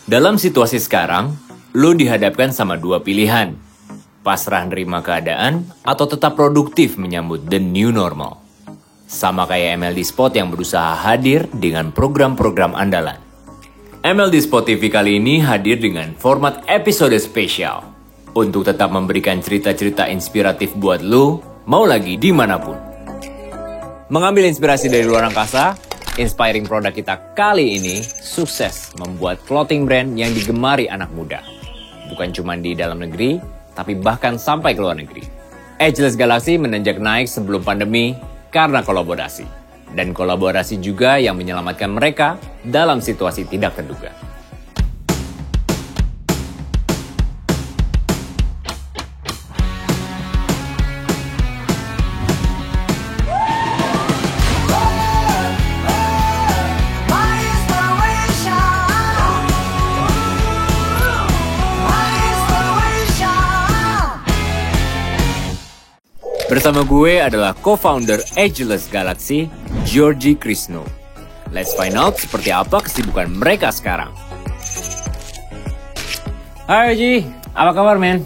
Dalam situasi sekarang, lo dihadapkan sama dua pilihan. Pasrah nerima keadaan atau tetap produktif menyambut the new normal. Sama kayak MLD Spot yang berusaha hadir dengan program-program andalan. MLD Spot TV kali ini hadir dengan format episode spesial. Untuk tetap memberikan cerita-cerita inspiratif buat lo, mau lagi dimanapun. Mengambil inspirasi dari luar angkasa, inspiring produk kita kali ini sukses membuat clothing brand yang digemari anak muda. Bukan cuma di dalam negeri, tapi bahkan sampai ke luar negeri. Ageless Galaxy menanjak naik sebelum pandemi karena kolaborasi. Dan kolaborasi juga yang menyelamatkan mereka dalam situasi tidak terduga. Bersama gue adalah co-founder Ageless Galaxy, Georgie Krisno. Let's find out seperti apa kesibukan mereka sekarang. Hai Ji, apa kabar men?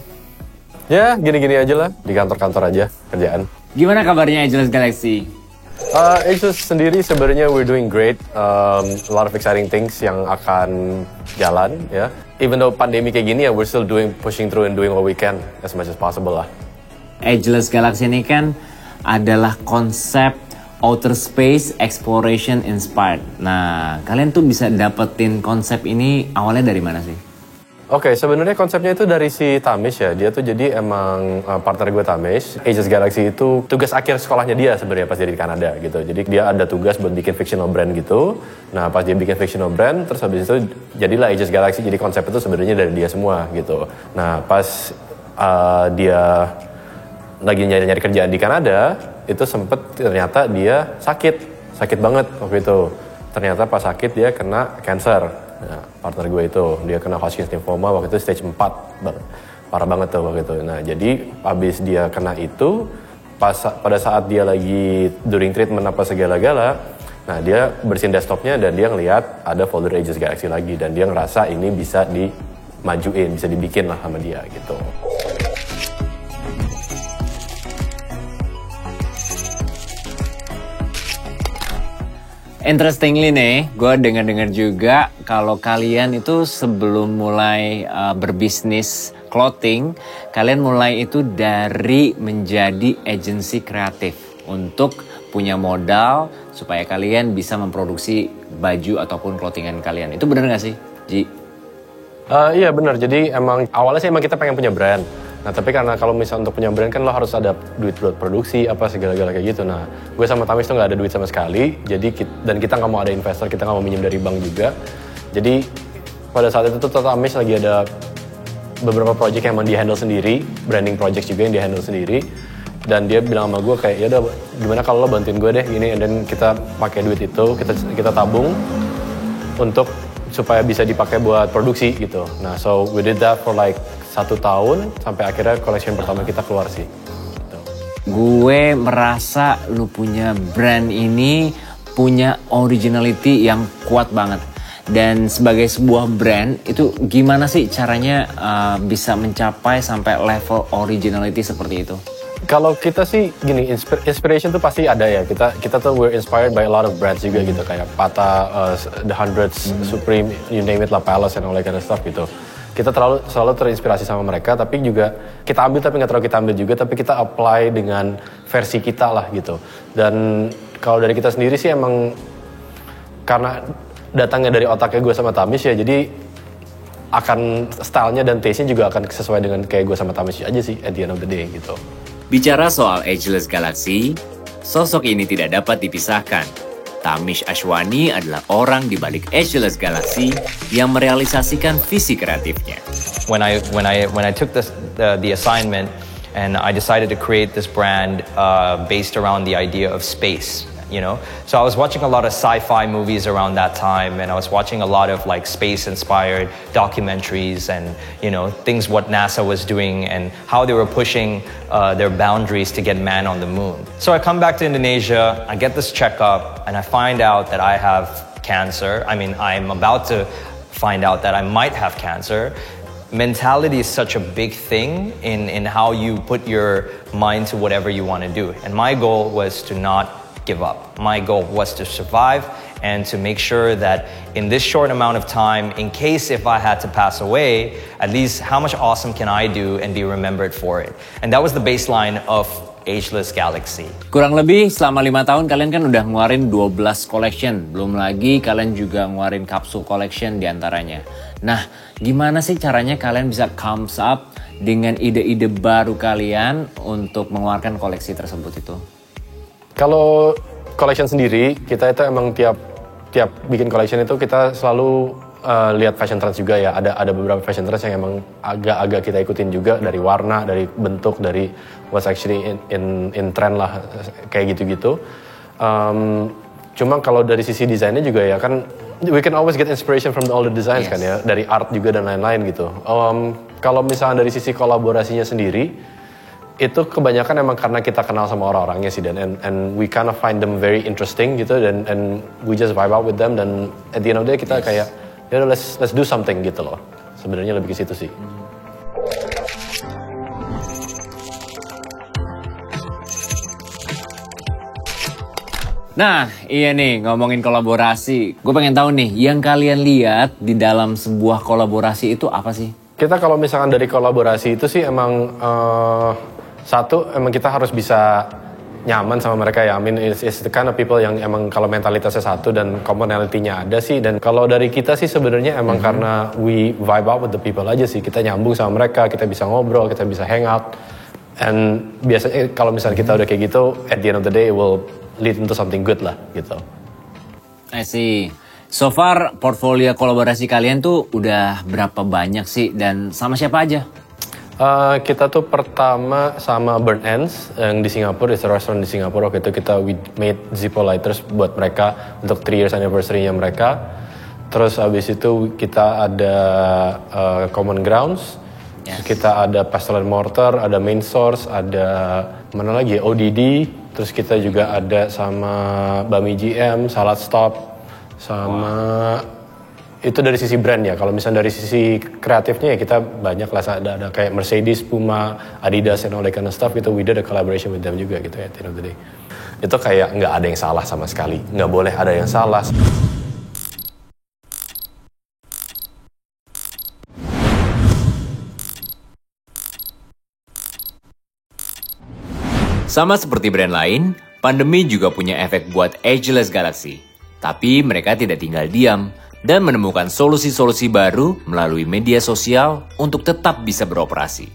Ya, gini-gini aja lah, di kantor-kantor aja, kerjaan. Gimana kabarnya Ageless Galaxy? Ageless sendiri sebenarnya we're doing great, a lot of exciting things yang akan jalan, ya. Even though pandemi kayak gini ya, we're still pushing through and doing what we can as much as possible lah. Ageless Galaxy ini kan adalah konsep outer space exploration inspired. Nah, kalian tuh bisa dapetin konsep ini awalnya dari mana sih? Oke, sebenarnya konsepnya itu dari si Tamish ya. Dia tuh jadi emang partner gue Tamish. Ageless Galaxy itu tugas akhir sekolahnya dia sebenarnya pas dia di Kanada gitu. Jadi dia ada tugas buat bikin fictional brand gitu. Nah, pas dia bikin fictional brand, terus habis itu jadilah Ageless Galaxy. Jadi konsep itu sebenarnya dari dia semua gitu. Nah, pas dia lagi nyari-nyari kerjaan di Kanada, itu sempet ternyata dia sakit banget waktu itu. Ternyata pas sakit dia kena cancer. Nah, partner gue itu, dia kena Hodgkin's lymphoma waktu itu stage 4. Parah banget tuh waktu itu. Nah, jadi habis dia kena itu, pada saat dia lagi during treatment apa segala-gala, nah dia bersihin desktopnya dan dia ngeliat ada folder Ageless Galaxy lagi. Dan dia ngerasa ini bisa dimajuin, bisa dibikin lah sama dia gitu. Interestingly nih, gue dengar juga kalau kalian itu sebelum mulai berbisnis clothing, kalian mulai itu dari menjadi agensi kreatif untuk punya modal supaya kalian bisa memproduksi baju ataupun clothingan kalian. Itu benar nggak sih, Ji? Iya benar, jadi awalnya sih kita pengen punya brand. Nah tapi karena kalau misalnya untuk punya brand kan lo harus ada duit buat produksi apa segala-gala kayak gitu. Nah gue sama Tamish tuh nggak ada duit sama sekali. Jadi dan kita nggak mau ada investor, kita nggak mau minjem dari bank juga. Jadi pada saat itu tuh Tamish lagi ada beberapa project yang emang dia handle sendiri, branding project juga yang dia handle sendiri. Dan dia bilang sama gue kayak ya udah gimana kalau lo bantuin gue deh gini, dan kita pakai duit itu kita tabung untuk supaya bisa dipakai buat produksi gitu. Nah so we did that for like 1 tahun sampai akhirnya collection pertama kita keluar sih. Gitu. Gue merasa lu punya brand ini punya originality yang kuat banget. Dan sebagai sebuah brand itu gimana sih caranya bisa mencapai sampai level originality seperti itu? Kalau kita sih gini, inspiration tuh pasti ada ya. Kita tuh we're inspired by a lot of brands juga gitu, kayak Pata, The Hundreds, Supreme, you name it lah, Palace and all that kind of stuff gitu. Kita selalu terinspirasi sama mereka, tapi juga kita ambil tapi nggak terlalu kita ambil juga, tapi kita apply dengan versi kita lah gitu. Dan kalau dari kita sendiri sih emang karena datangnya dari otaknya gue sama Tamish ya, jadi akan stylenya dan taste-nya juga akan sesuai dengan kayak gue sama Tamish aja sih at the end of the day gitu. Bicara soal Ageless Galaxy, sosok ini tidak dapat dipisahkan. Tamish Ashwani adalah orang di balik Ageless Galaxy yang merealisasikan visi kreatifnya. When I took the assignment and I decided to create this brand based around the idea of space. You know, so I was watching a lot of sci-fi movies around that time, and I was watching a lot of like space-inspired documentaries and, you know, things what NASA was doing and how they were pushing their boundaries to get man on the moon. So I come back to Indonesia, I get this checkup, and I find out that I have cancer. I mean, I'm about to find out that I might have cancer. Mentality is such a big thing in how you put your mind to whatever you want to do. And my goal was to not give up. My goal was to survive and to make sure that in this short amount of time, in case if I had to pass away, at least how much awesome can I do and be remembered for it. And that was the baseline of Ageless Galaxy. Kurang lebih selama 5 tahun kalian kan udah ngeluarin 12 collection. Belum lagi kalian juga ngeluarin capsule collection diantaranya. Nah, gimana sih caranya kalian bisa comes up dengan ide-ide baru kalian untuk mengeluarkan koleksi tersebut itu? Kalau collection sendiri, kita itu emang tiap bikin collection itu kita selalu lihat fashion trends juga ya. Ada beberapa fashion trends yang emang agak kita ikutin juga, dari warna, dari bentuk, dari what's actually in trend lah, kayak gitu-gitu. Cuma kalau dari sisi desainnya juga ya kan, we can always get inspiration from all the designs kan ya, dari art juga dan lain-lain gitu. Kalau misalnya dari sisi kolaborasinya sendiri, itu kebanyakan emang karena kita kenal sama orang-orangnya sih, dan and we kind of find them very interesting gitu, dan and we just vibe out with them, dan at the end of the day kita kayak ya udah, let's do something gitu loh. Sebenarnya lebih ke situ sih. Nah, iya nih, ngomongin kolaborasi. Gue pengen tahu nih, yang kalian lihat di dalam sebuah kolaborasi itu apa sih? Kita kalau misalkan dari kolaborasi itu sih emang satu, emang kita harus bisa nyaman sama mereka ya. I mean, it's the kind of people yang emang kalau mentalitasnya satu dan commonality-nya ada sih. Dan kalau dari kita sih sebenarnya emang karena we vibe out with the people aja sih. Kita nyambung sama mereka, kita bisa ngobrol, kita bisa hang out. And biasanya kalau misalnya kita udah kayak gitu, at the end of the day it will lead into something good lah gitu. I see. So far portfolio kolaborasi kalian tuh udah berapa banyak sih, dan sama siapa aja? Kita tuh pertama sama Burnt Ends yang di Singapura, it's a restaurant di Singapura. Waktu itu we made Zippo lighters buat mereka untuk 3 years anniversary-nya mereka. Terus abis itu kita ada Common Grounds, kita ada Pestle and Mortar, ada Main Source, ada mana lagi, ODD. Terus kita juga ada sama Bami GM, Salad Stop, sama itu dari sisi brand ya. Kalau misalnya dari sisi kreatifnya ya kita banyak lah, ada kayak Mercedes, Puma, Adidas, and all that kind of stuff gitu. We did a collaboration with them juga gitu ya, at the end of the day. Itu kayak nggak ada yang salah sama sekali, nggak boleh ada yang salah. Sama seperti brand lain, pandemi juga punya efek buat Ageless Galaxy. Tapi mereka tidak tinggal diam dan menemukan solusi-solusi baru melalui media sosial untuk tetap bisa beroperasi.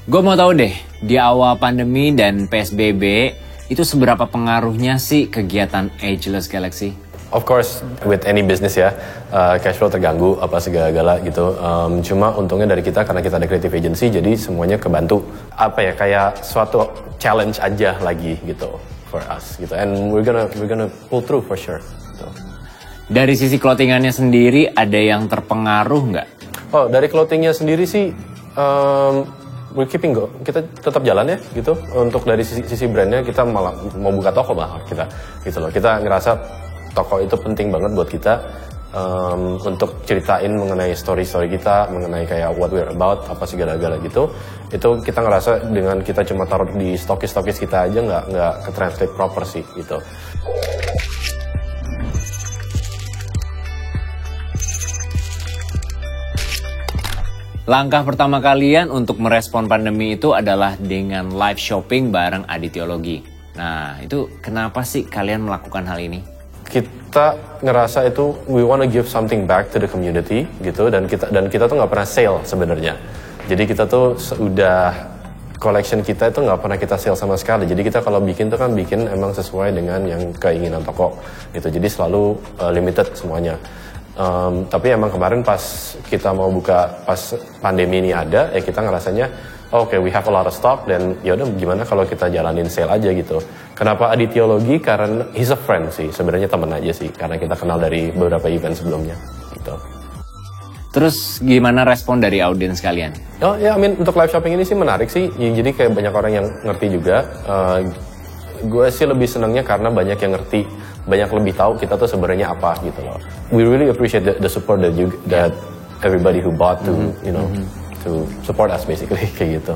Gue mau tahu deh, di awal pandemi dan PSBB, itu seberapa pengaruhnya sih kegiatan Ageless Galaxy? Of course, with any business ya, cash flow terganggu, apa segala-gala gitu. Cuma untungnya dari kita, karena kita ada creative agency, jadi semuanya kebantu. Apa ya, kayak suatu challenge aja lagi gitu for us gitu. And we're gonna pull through for sure. Gitu. Dari sisi clothingannya sendiri, ada yang terpengaruh nggak? Oh, dari clothingnya sendiri sih, we're keeping go. Kita tetap jalan ya gitu. Untuk dari sisi brandnya, kita malah mau buka toko malah kita gitu loh. Kita ngerasa toko itu penting banget buat kita untuk ceritain mengenai story-story kita, mengenai kayak what we're about, apa segala-gala gitu. Itu kita ngerasa dengan kita cuma taruh di stokis kita aja nggak ke-translate proper sih gitu. Langkah pertama kalian untuk merespon pandemi itu adalah dengan live shopping bareng Aditologi. Nah, itu kenapa sih kalian melakukan hal ini? Kita ngerasa itu we wanna give something back to the community gitu, dan kita tuh nggak pernah sale sebenarnya. Jadi kita tuh udah collection kita itu nggak pernah kita sale sama sekali. Jadi kita kalau bikin tuh kan bikin emang sesuai dengan yang keinginan toko gitu. Jadi selalu limited semuanya. Tapi emang kemarin pas kita mau buka, pas pandemi ini ada, ya kita ngerasanya okay, we have a lot of stock, dan yaudah gimana kalau kita jalanin sale aja gitu. Kenapa Aditologi? Karena he's a friend sih, sebenarnya teman aja sih, karena kita kenal dari beberapa event sebelumnya gitu. Terus gimana respon dari audiens kalian? Oh ya, untuk live shopping ini sih menarik sih, jadi kayak banyak orang yang ngerti juga. Gue sih lebih senangnya karena banyak yang ngerti banyak lebih tahu kita tuh sebenarnya apa gitu loh. We really appreciate the support that everybody who bought to to support us basically kayak gitu.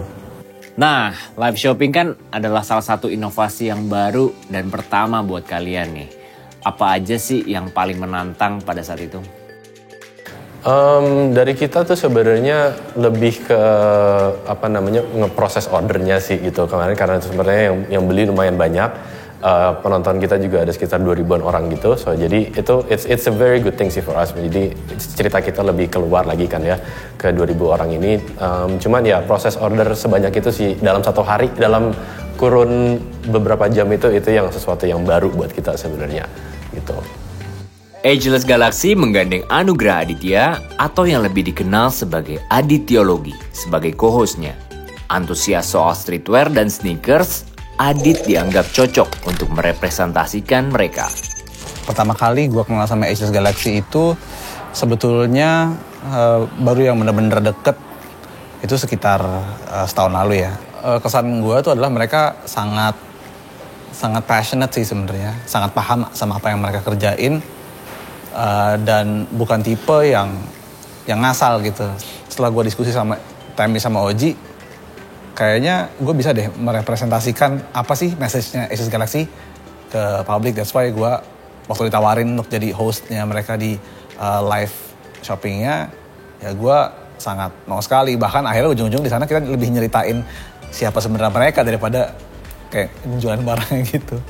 Nah, live shopping kan adalah salah satu inovasi yang baru dan pertama buat kalian nih. Apa aja sih yang paling menantang pada saat itu? Dari kita tuh sebenarnya lebih ke ngeproses ordernya sih gitu kemarin, karena sebenarnya yang beli lumayan banyak. Penonton kita juga ada sekitar 2.000-an orang gitu, so jadi itu it's a very good thing sih for us. Jadi cerita kita lebih keluar lagi kan ya ke 2.000 orang ini. Cuman ya proses order sebanyak itu sih dalam satu hari, dalam kurun beberapa jam itu yang sesuatu yang baru buat kita sebenarnya gitu. Ageless Galaxy menggandeng Anugrah Aditya atau yang lebih dikenal sebagai Aditologi sebagai co-hostnya. Antusias soal streetwear dan sneakers, Adit dianggap cocok untuk merepresentasikan mereka. Pertama kali gue kenal sama Ageless Galaxy itu sebetulnya baru yang benar-benar deket itu sekitar setahun lalu ya. Kesan gue itu adalah mereka sangat passionate sih sebenarnya, sangat paham sama apa yang mereka kerjain. Dan bukan tipe yang ngasal gitu. Setelah gue diskusi sama Tami sama Oji, kayaknya gue bisa deh merepresentasikan apa sih message-nya Ageless Galaxy ke publik. That's why gue waktu ditawarin untuk jadi hostnya mereka di live shoppingnya, ya gue sangat mau sekali. Bahkan akhirnya ujung-ujung di sana kita lebih nyeritain siapa sebenarnya mereka daripada kayak jualan barangnya gitu.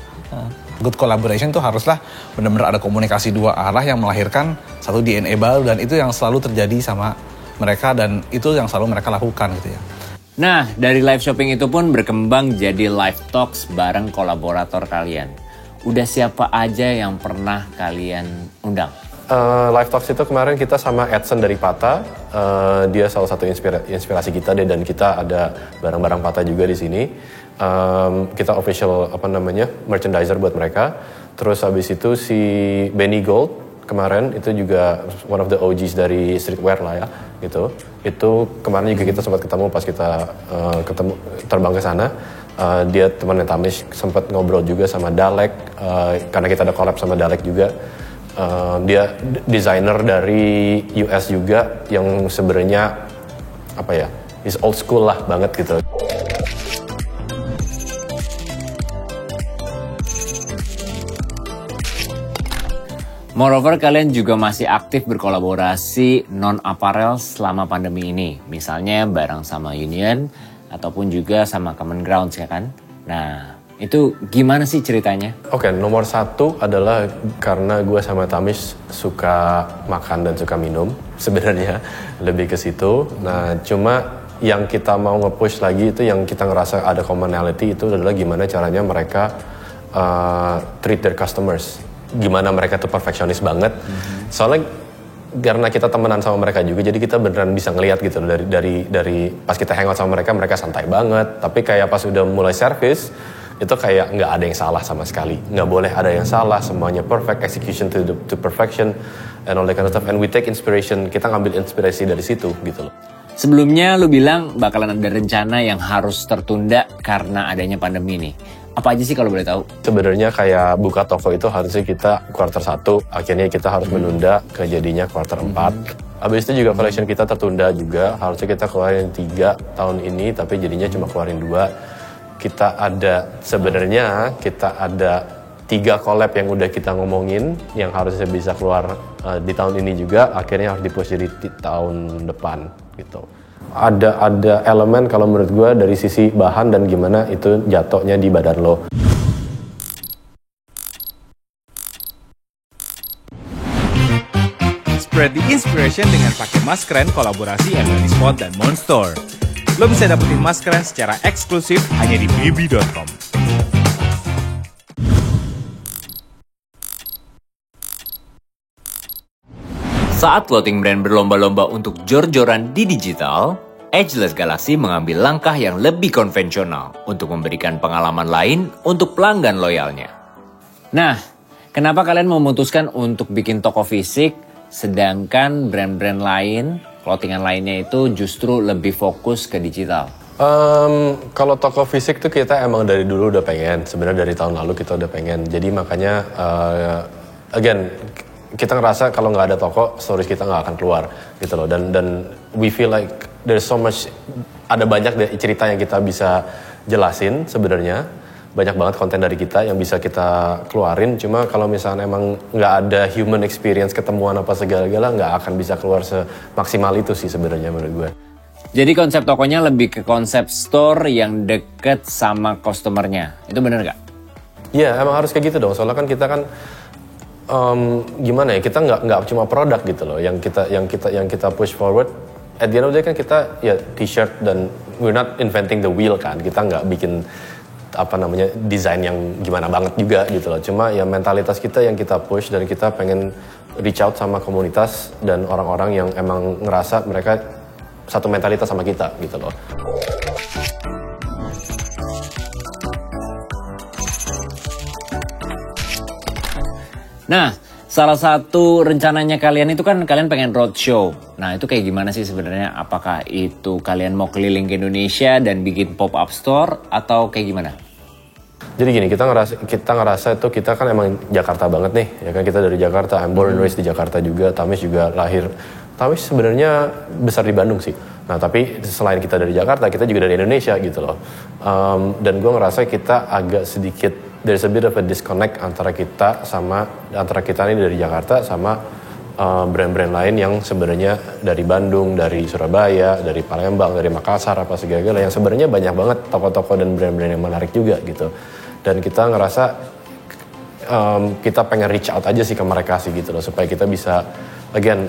Good collaboration tuh haruslah benar-benar ada komunikasi dua arah yang melahirkan satu DNA baru, dan itu yang selalu terjadi sama mereka dan itu yang selalu mereka lakukan gitu ya. Nah, dari live shopping itu pun berkembang jadi live talks bareng kolaborator kalian. Udah siapa aja yang pernah kalian undang? Live talks itu kemarin kita sama Edson dari Pata, dia salah satu inspirasi kita deh, dan kita ada barang-barang Pata juga di sini. Kita official merchandiser buat mereka. Terus habis itu si Benny Gold kemarin itu juga one of the OGs dari streetwear lah ya gitu. Itu kemarin juga kita sempat ketemu pas kita terbang ke sana. Dia temannya Tamish, sempat ngobrol juga sama Dalek karena kita ada collab sama Dalek juga. Dia desainer dari US juga yang sebenarnya is old school lah banget gitu. Moreover, kalian juga masih aktif berkolaborasi non-apparel selama pandemi ini. Misalnya bareng sama Union, ataupun juga sama Common Grounds ya kan? Nah, itu gimana sih ceritanya? Oke, nomor satu adalah karena gue sama Tamish suka makan dan suka minum. Sebenarnya lebih ke situ. Nah, cuma yang kita mau nge-push lagi itu yang kita ngerasa ada commonality itu adalah gimana caranya mereka treat their customers. Gimana mereka tuh perfeksionis banget. Soalnya karena kita temenan sama mereka juga, jadi kita beneran bisa ngelihat gitu dari pas kita hangout sama mereka santai banget. Tapi kayak pas udah mulai service, itu kayak nggak ada yang salah sama sekali. Nggak boleh ada yang salah, semuanya perfect, execution to perfection, and all that kind of stuff. And we take inspiration, kita ngambil inspirasi dari situ gitu loh. Sebelumnya lu bilang bakalan ada rencana yang harus tertunda karena adanya pandemi nih. Apa aja sih kalau boleh tahu? Sebenarnya kayak buka toko itu harusnya kita quarter 1, akhirnya kita harus menunda ke jadinya quarter 4. Habis itu juga collection kita tertunda juga, harusnya kita keluarin 3 tahun ini, tapi jadinya cuma keluarin 2. Sebenarnya kita ada 3 collab yang udah kita ngomongin, yang harusnya bisa keluar di tahun ini juga, akhirnya harus dipush jadi di tahun depan gitu. Ada elemen kalau menurut gue dari sisi bahan dan gimana itu jatuhnya di badan lo. Spread the inspiration dengan pakai maskeren kolaborasi MLD Spot dan Monster. Lo bisa dapetin maskeren secara eksklusif hanya di blibli.com. Saat clothing brand berlomba-lomba untuk jor-joran di digital, Ageless Galaxy mengambil langkah yang lebih konvensional untuk memberikan pengalaman lain untuk pelanggan loyalnya. Nah, kenapa kalian memutuskan untuk bikin toko fisik, sedangkan brand-brand lain, clothingan lainnya itu justru lebih fokus ke digital? Kalau toko fisik tuh kita emang dari dulu udah pengen. Sebenarnya dari tahun lalu kita udah pengen. Jadi makanya, again, kita ngerasa kalau nggak ada toko, stories kita nggak akan keluar gitu loh. Dan we feel like there's so much, ada banyak cerita yang kita bisa jelasin sebenarnya. Banyak banget konten dari kita yang bisa kita keluarin. Cuma kalau misalnya emang nggak ada human experience, ketemuan apa segala-gala, nggak akan bisa keluar semaksimal itu sih sebenarnya menurut gue. Jadi konsep tokonya lebih ke konsep store yang deket sama customernya. Itu bener nggak? Iya, emang harus kayak gitu dong. Soalnya kan kita kan gimana ya? Kita nggak cuma produk gitu loh. Yang kita push forward. At the end of the day kan kita ya t-shirt dan we're not inventing the wheel kan. Kita nggak bikin desain yang gimana banget juga gitu loh. Cuma ya mentalitas kita yang kita push dan kita pengen reach out sama komunitas dan orang-orang yang emang ngerasa mereka satu mentalitas sama kita gitu loh. Nah, salah satu rencananya kalian itu kan kalian pengen roadshow. Nah, itu kayak gimana sih sebenarnya? Apakah itu kalian mau keliling ke Indonesia dan bikin pop-up store atau kayak gimana? Jadi gini, kita ngerasa itu kita kan emang Jakarta banget nih, ya kan kita dari Jakarta, I'm born and raised di Jakarta juga, Tamis juga lahir. Tamis sebenarnya besar di Bandung sih. Nah tapi selain kita dari Jakarta, kita juga dari Indonesia gitu loh. Dan gue ngerasa kita agak sedikit, there's a bit of a disconnect antara kita ini dari Jakarta sama brand-brand lain yang sebenarnya dari Bandung, dari Surabaya, dari Palembang, dari Makassar apa segala-gala yang sebenarnya banyak banget toko-toko dan brand-brand yang menarik juga gitu. Dan kita ngerasa kita pengen reach out aja sih ke mereka sih gitu loh, supaya kita bisa again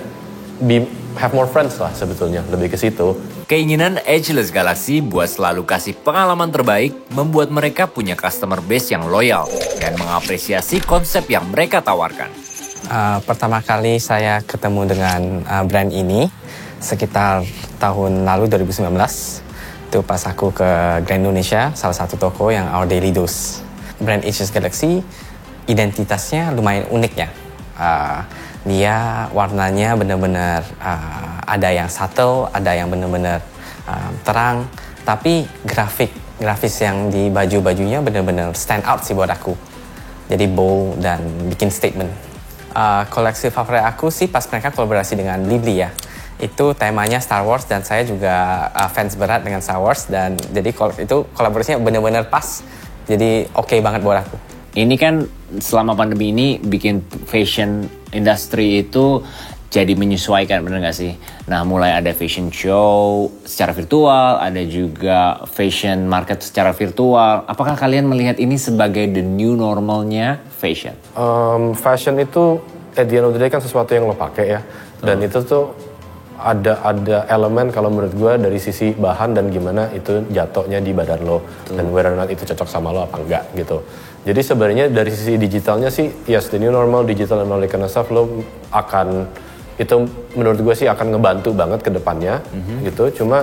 have more friends lah sebetulnya, lebih ke situ. Keinginan Ageless Galaxy buat selalu kasih pengalaman terbaik membuat mereka punya customer base yang loyal dan mengapresiasi konsep yang mereka tawarkan. Pertama kali saya ketemu dengan brand ini sekitar tahun lalu 2019. Itu pas aku ke Grand Indonesia, salah satu toko yang Our Daily Dose. Brand Ageless Galaxy identitasnya lumayan unik ya. Dia warnanya benar-benar ada yang subtle, ada yang benar-benar terang, tapi grafis yang di baju-bajunya benar-benar stand out sih buat aku. Jadi bold dan bikin statement. Koleksi favorit aku sih pas mereka kolaborasi dengan Blibli ya. Itu temanya Star Wars dan saya juga fans berat dengan Star Wars dan jadi itu kolaborasinya benar-benar pas. Jadi oke banget buat aku. Ini kan selama pandemi ini bikin fashion industry itu jadi menyesuaikan, bener gak sih? Nah mulai ada fashion show secara virtual, ada juga fashion market secara virtual. Apakah kalian melihat ini sebagai the new normalnya fashion? Fashion itu at the end of the day kan sesuatu yang lo pakai ya. Dan itu tuh ada elemen kalau menurut gue dari sisi bahan dan gimana itu jatuhnya di badan lo. Dan whether or not itu cocok sama lo apa enggak gitu. Jadi sebenarnya dari sisi digitalnya sih, yes, the new normal, digital and all that kind of stuff, lo akan, itu menurut gue sih akan ngebantu banget ke depannya gitu. Cuma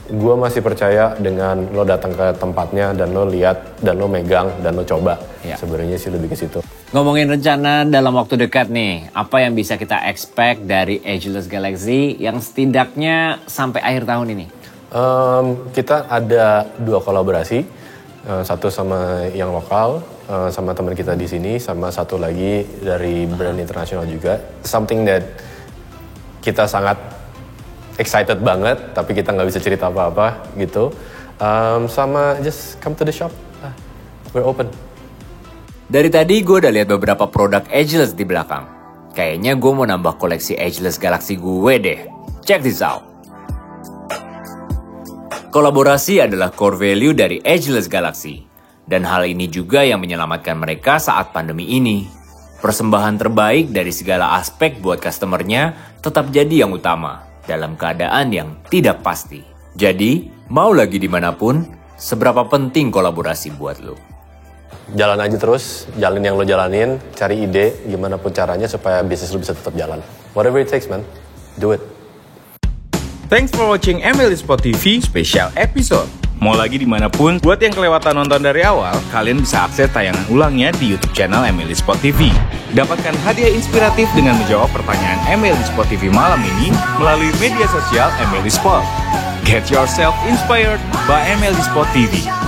gue masih percaya dengan lo datang ke tempatnya dan lo lihat dan lo megang dan lo coba. Sebenarnya sih lebih ke situ. Ngomongin rencana dalam waktu dekat nih, apa yang bisa kita expect dari Ageless Galaxy yang setidaknya sampai akhir tahun ini? Kita ada 2 kolaborasi, satu sama yang lokal, sama teman kita di sini, sama satu lagi dari brand internasional juga. Something that kita sangat excited banget, tapi kita nggak bisa cerita apa-apa gitu. Sama just come to the shop, we're open. Dari tadi gue udah lihat beberapa produk Ageless di belakang. Kayaknya gue mau nambah koleksi Ageless Galaxy gue deh. Check this out. Kolaborasi adalah core value dari Ageless Galaxy. Dan hal ini juga yang menyelamatkan mereka saat pandemi ini. Persembahan terbaik dari segala aspek buat customernya tetap jadi yang utama dalam keadaan yang tidak pasti. Jadi, mau lagi dimanapun, seberapa penting kolaborasi buat lo? Jalan aja terus, jalan yang lo jalanin, cari ide gimana pun caranya supaya bisnis lo bisa tetap jalan. Whatever it takes, man, do it. Thanks for watching Emily Spot TV special episode. Mau lagi dimanapun, buat yang kelewatan nonton dari awal, kalian bisa akses tayangan ulangnya di YouTube channel Emily Spot TV. Dapatkan hadiah inspiratif dengan menjawab pertanyaan Emily Spot TV malam ini melalui media sosial Emily Spot. Get yourself inspired by MLD Sport TV.